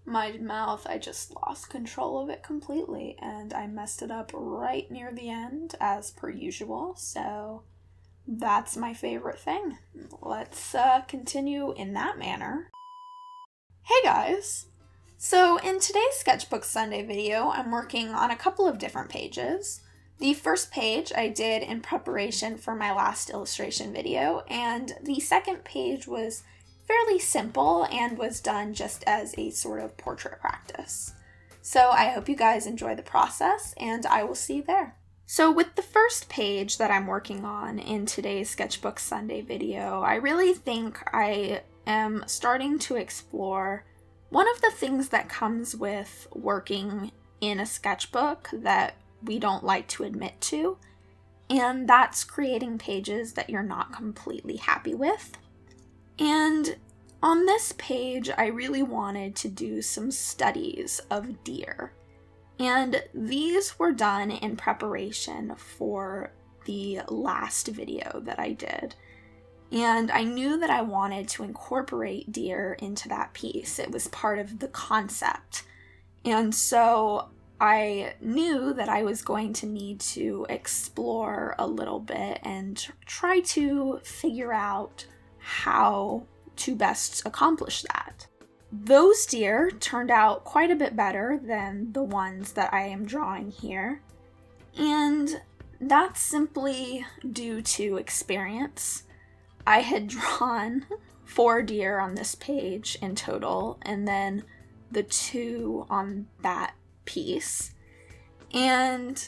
my mouth, I just lost control of it completely, and I messed it up right near the end, as per usual, so that's my favorite thing. Let's continue in that manner. Hey guys! So in today's Sketchbook Sunday video, I'm working on a couple of different pages. The first page I did in preparation for my last illustration video, and the second page was fairly simple and was done just as a sort of portrait practice. So I hope you guys enjoy the process, and I will see you there. So with the first page that I'm working on in today's Sketchbook Sunday video, I really think I am starting to explore one of the things that comes with working in a sketchbook that we don't like to admit to, and that's creating pages that you're not completely happy with. And on this page, I really wanted to do some studies of deer, and these were done in preparation for the last video that I did. And I knew that I wanted to incorporate deer into that piece. It was part of the concept. And so I knew that I was going to need to explore a little bit and try to figure out how to best accomplish that. Those deer turned out quite a bit better than the ones that I am drawing here. And that's simply due to experience. I had drawn 4 deer on this page in total, and then the 2 on that piece. And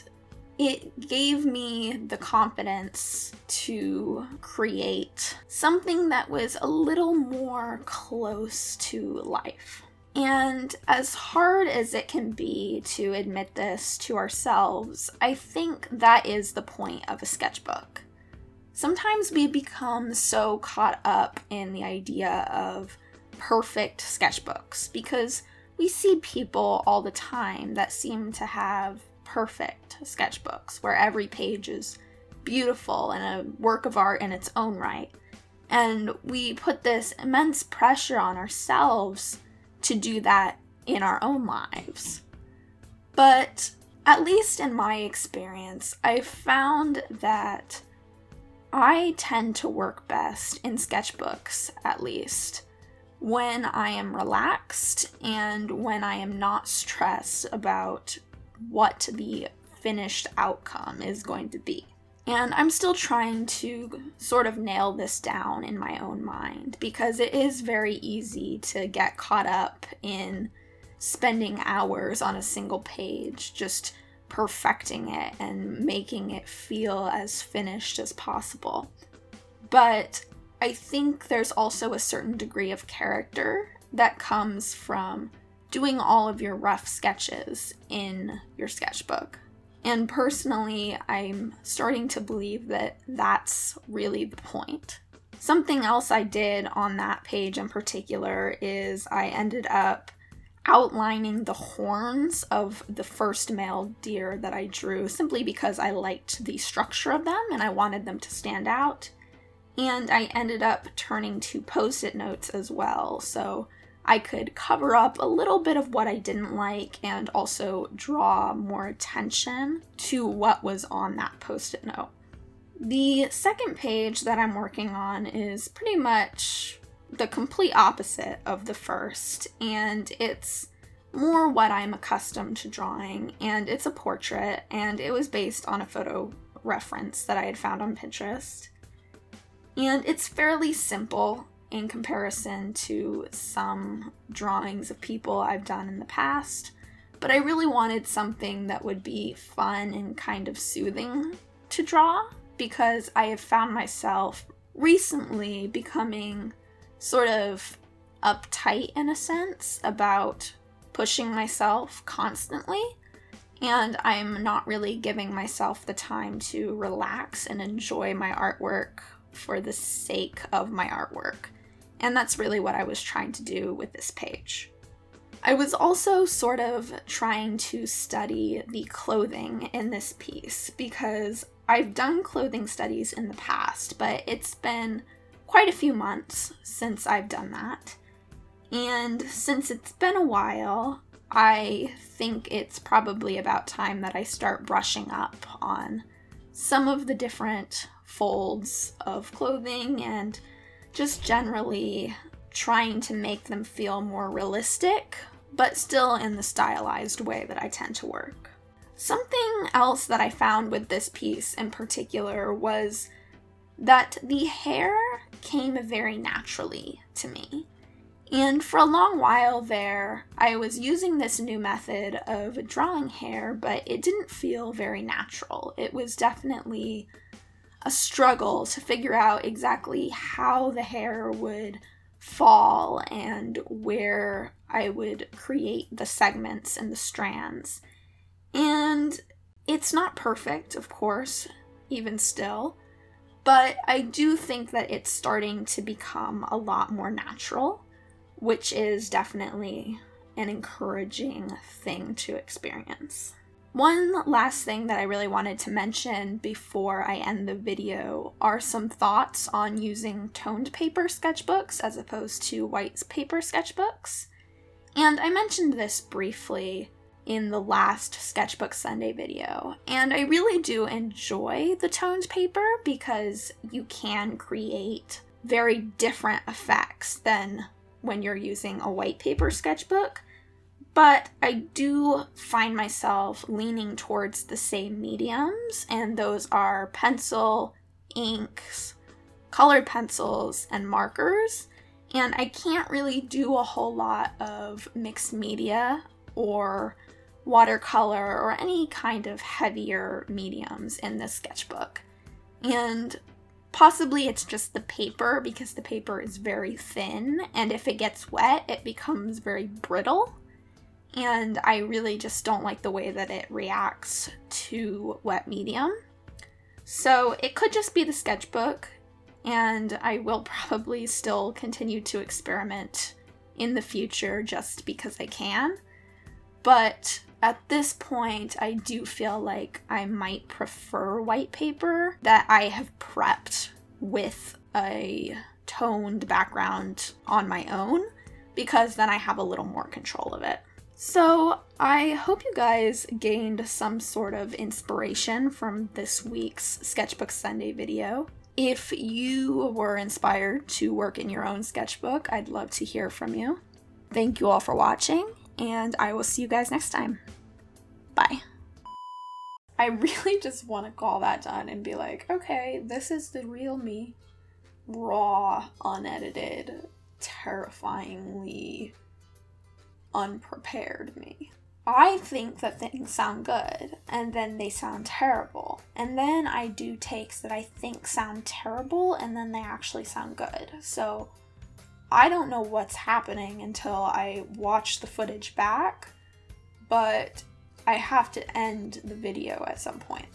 it gave me the confidence to create something that was a little more close to life. And as hard as it can be to admit this to ourselves, I think that is the point of a sketchbook. Sometimes we become so caught up in the idea of perfect sketchbooks because we see people all the time that seem to have perfect sketchbooks where every page is beautiful and a work of art in its own right. And we put this immense pressure on ourselves to do that in our own lives. But at least in my experience, I've found that I tend to work best in sketchbooks, at least, when I am relaxed and when I am not stressed about what the finished outcome is going to be. And I'm still trying to sort of nail this down in my own mind because it is very easy to get caught up in spending hours on a single page, just perfecting it and making it feel as finished as possible. But I think there's also a certain degree of character that comes from doing all of your rough sketches in your sketchbook. And personally, I'm starting to believe that that's really the point. Something else I did on that page in particular is I ended up outlining the horns of the first male deer that I drew simply because I liked the structure of them and I wanted them to stand out. And I ended up turning to post-it notes as well, so I could cover up a little bit of what I didn't like and also draw more attention to what was on that post-it note. The second page that I'm working on is pretty much the complete opposite of the first, and it's more what I'm accustomed to drawing, and it's a portrait, and it was based on a photo reference that I had found on Pinterest. And it's fairly simple in comparison to some drawings of people I've done in the past, but I really wanted something that would be fun and kind of soothing to draw because I have found myself recently becoming sort of uptight in a sense about pushing myself constantly, and I'm not really giving myself the time to relax and enjoy my artwork for the sake of my artwork. And that's really what I was trying to do with this page. I was also sort of trying to study the clothing in this piece because I've done clothing studies in the past, but it's been quite a few months since I've done that. And since it's been a while, I think it's probably about time that I start brushing up on some of the different folds of clothing and just generally trying to make them feel more realistic, but still in the stylized way that I tend to work. Something else that I found with this piece in particular was that the hair came very naturally to me. And for a long while there, I was using this new method of drawing hair, but it didn't feel very natural. It was definitely a struggle to figure out exactly how the hair would fall and where I would create the segments and the strands. And it's not perfect, of course, even still, but I do think that it's starting to become a lot more natural, which is definitely an encouraging thing to experience. One last thing that I really wanted to mention before I end the video are some thoughts on using toned paper sketchbooks as opposed to white paper sketchbooks. And I mentioned this briefly in the last Sketchbook Sunday video, and I really do enjoy the toned paper because you can create very different effects than when you're using a white paper sketchbook, but I do find myself leaning towards the same mediums, and those are pencil, inks, colored pencils, and markers, and I can't really do a whole lot of mixed media or watercolor or any kind of heavier mediums in this sketchbook. And possibly it's just the paper, because the paper is very thin, and if it gets wet, it becomes very brittle. And I really just don't like the way that it reacts to wet medium. So it could just be the sketchbook, and I will probably still continue to experiment in the future just because I can. But at this point, I do feel like I might prefer white paper that I have prepped with a toned background on my own, because then I have a little more control of it. So I hope you guys gained some sort of inspiration from this week's Sketchbook Sunday video. If you were inspired to work in your own sketchbook, I'd love to hear from you. Thank you all for watching, and I will see you guys next time. Bye. I really just want to call that done and be like, okay, this is the real me. Raw, unedited, terrifyingly unprepared me. I think that things sound good, and then they sound terrible. And then I do takes that I think sound terrible, and then they actually sound good. So I don't know what's happening until I watch the footage back, but I have to end the video at some point.